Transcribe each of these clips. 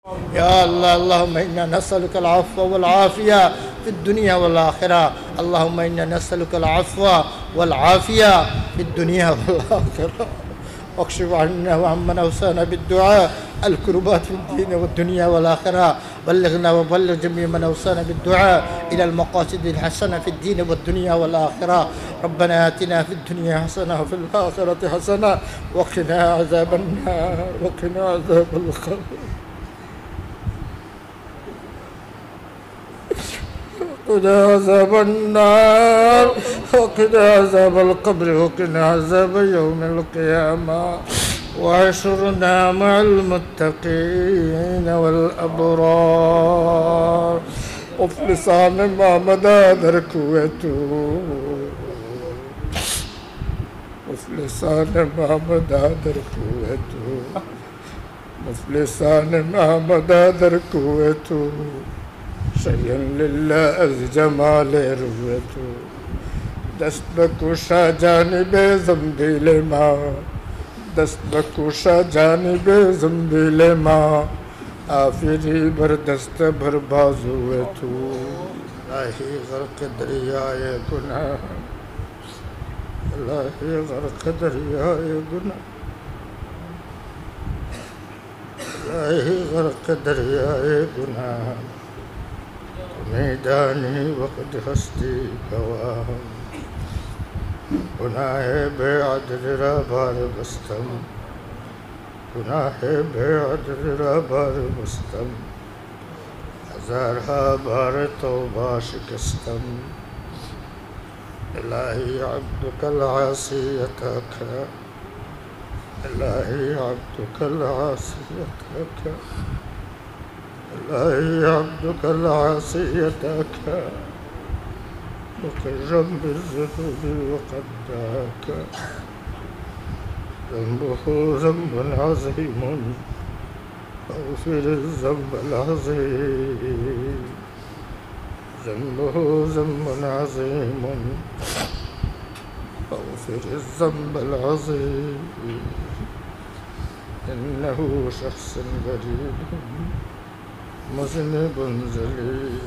يا الله اللهم إنا نسألك العفو والعافية في الدنيا والآخرة. اللهم إنا نسألك العفو والعافية في الدنيا والآخرة. واكشف عنا وعمن أوصانا بالدعاء الكربات في الدين والدنيا والآخرة. بلغنا وبلغ جميع من أوصانا بالدعاء إلى المقاصد الحسنة في الدين والدنيا والآخرة. ربنا آتنا في الدنيا حسنة وفي الآخرة حسنة وقنا عذاب النار وقنا عذاب القبر. وقنا عذاب النار وقنا عذاب القبر وقنا عذاب يوم القيامة. واحشرنا مع المتقين والأبرار. وفلسان ما مدى دركوته مفلسان ما مدى دركوته مفلسان ما مدى دركوته. شيئا لله از جمال روته. دست بکوشا جانب زنبیل ما دست بکوشا جانب زنبیل ما. آفری بر دست بر بازو تو. الہی غرق دریائے گناہ الہی غرق دریائے گناہ الہی غرق دریائے گناہ. میدانی وقت ہستی گواہ. گناہ بے عدل را بار بستم گناہ بے عدل را بار بستم. ہزارہا بار توبہ شکستم. الہی عبدک العاصی اتاکا الہی عبدک العاصی اتاکا الہی عبدک العاصی اتاکا. مقرا بالذنوب وقد دعاك. ذنبه ذنب عظيم فاغفر الذنب العظيم. ذنبه ذنب عظيم فاغفر الذنب العظيم. إنه شخص غريب مذنب ذليل.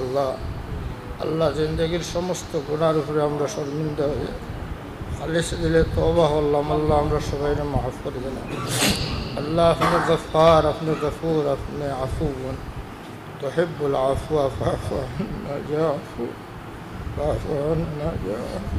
আল্লাহ। আল্লাহ জিন্দেগির সমস্ত গুনার উপরে আমরা শর্মিন্দা হয়ে খালিস দিলে তওবা করলাম। আল্লাহ আমরা সবাই মাফ করে দেন। আল্লাহ আপনি গফার আপনি গফুর আপনি আফুন তুহিব্বুল আফওয়া ফাফু আন্না ইয়া আফু ফাফু আন্না ইয়া আফু।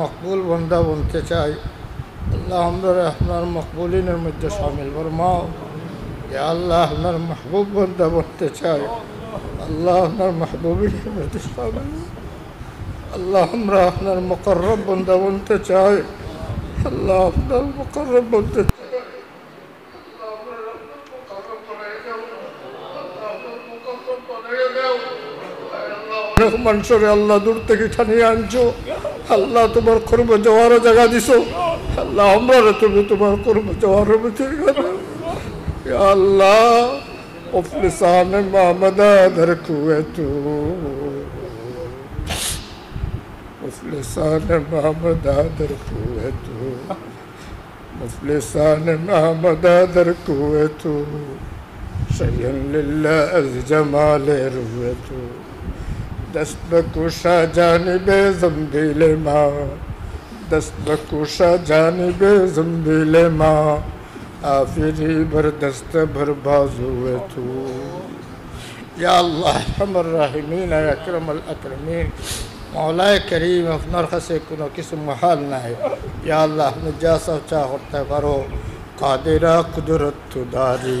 মকবুল বান্দা বনতে চাই। আল্লাহ আমরা আপনার মকবুলিনের মধ্যে শামিল ফরমাও। ইয়া আল্লাহ আপনার মাহবুব বান্দা বনতে চাই। আল্লাহ আপনার মাহবুবিনের মধ্যে শামিল। আল্লাহ আমরা আপনার মুকররব বান্দা বনতে চাই। আল্লাহ আপনার মুকররব বনতে চাই। মানুষরে আল্লাহ দূর থেকে ঠানিয়ে আনছো। আল্লাহ তোমার কর্ম যাওয়ার জায়গা দিছো। আল্লাহ আমরা তুমি তোমার কর্ম যাওয়ার আল্লাহ মুফলিসান মামদা দরকুয়েতু মুফলিসান মামদা দরকুয়েতু মুফলিসান মামদা দরকুয়েতু. شيئا لله از جمال رویتو. دست بکوشا جانب زنبیل ما دست بکوشا جانب زنبیل ما. آفری بر دست بر بازو تو. یا اللہ ارحم الراحمین اکرم الاکرمین. مولا کریم আপনার কাছে কোনো কিছু মহাল নাই। ইয়া আল্লাহ আপনি যা চাও করতে পারো। কাদেরা কুদরত দারি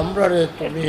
আমরা রে তুমি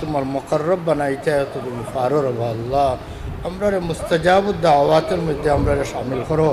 তোমার মুকররব বানাইতে তো তুমি পারো রব্বা আল্লাহ. আমরা রে মুস্তাজাবুদ দাওয়াতের মধ্যে আমরা রে শামিল করো।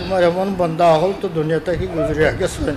তোমার এমন বান্দা হল তো দুনিয়া থেকে গুজরে গেছেন।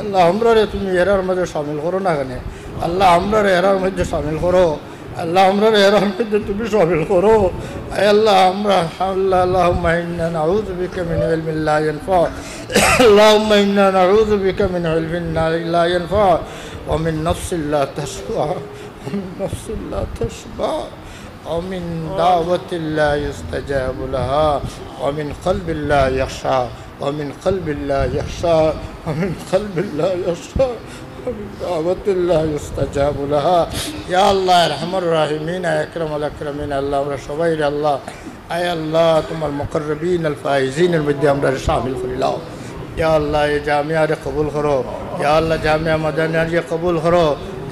আল্লাহ আমরা রে তুমি এরার মধ্যে শামিল করো না কেন আল্লাহ আমরা রে এরার মধ্যে শামিল করো আল্লাহ আমরা রে এরার মধ্যে তুমি শামিল করো আয় আল্লাহ আমরা আল্লাহ আল্লাহুম্মা ইন্না নাউযু বিকা মিন ইলমিন লা ইয়ানফা আল্লাহুম্মা ইন্না নাউযু বিকা মিন ইলমিন লা ইয়ানফা ওয়া মিন নাফসিন লা তাশবা ওয়া মিন নাফসিন লা তাশবা ومن دعوة لا يستجاب لها ومن قلب لا يخشى ومن قلب لا يخشى ومن قلب لا يخشى ومن دعوة لا يستجاب لها يا الله ارحم الراحمين يا أكرم الأكرمين الله ورسوله الله أي الله تم المقربين الفائزين المدي أمر شامل الله يا الله يا جامعة قبول کرو يا الله جامعة مدنية قبول کرو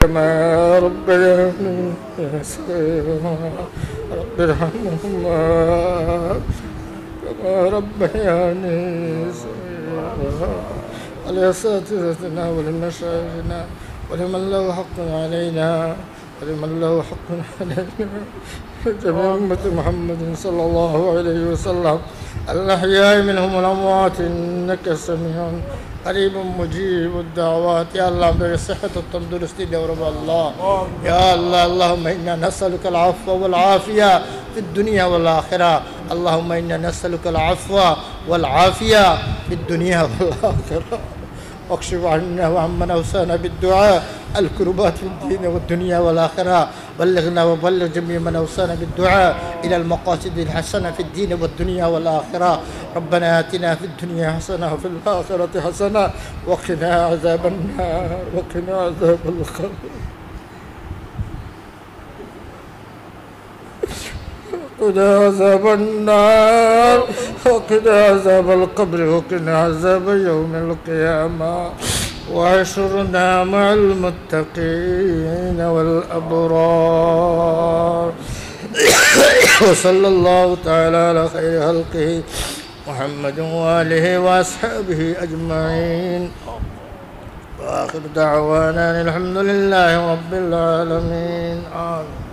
كما ربياني صغيرا رب ارحمهما كما ربياني صغيرا ولأساتذتنا ولمشايخنا ولمن له حق علينا ولمن له حق علينا جميع أمة محمد صلى الله عليه وسلم الأحياء منهم والأموات إنك سميع قريب مجيب الدعوات يا الله بصحة التندرستي يا رب الله يا الله اللهم إنا نسألك العفو والعافية في الدنيا والآخرة اللهم إنا نسألك العفو والعافية في الدنيا والآخرة واكشف عنا وعمن أوصانا بالدعاء الكربات في الدين والدنيا والآخرة. بلغنا وبلغ جميع من أوصانا بالدعاء إلى المقاصد الحسنة في الدين والدنيا والآخرة. ربنا آتنا في الدنيا حسنة وفي الآخرة حسنة وقنا عذاب النار وقنا عذاب القبر. وقنا عذاب النار وقنا عذاب القبر وقنا عذاب يوم القيامة واحشرنا مع المتقين والأبرار. وصلى الله تعالى على خير خلقه محمد وآله وأصحابه أجمعين. وآخر دعوانا الحمد لله رب العالمين. آمين.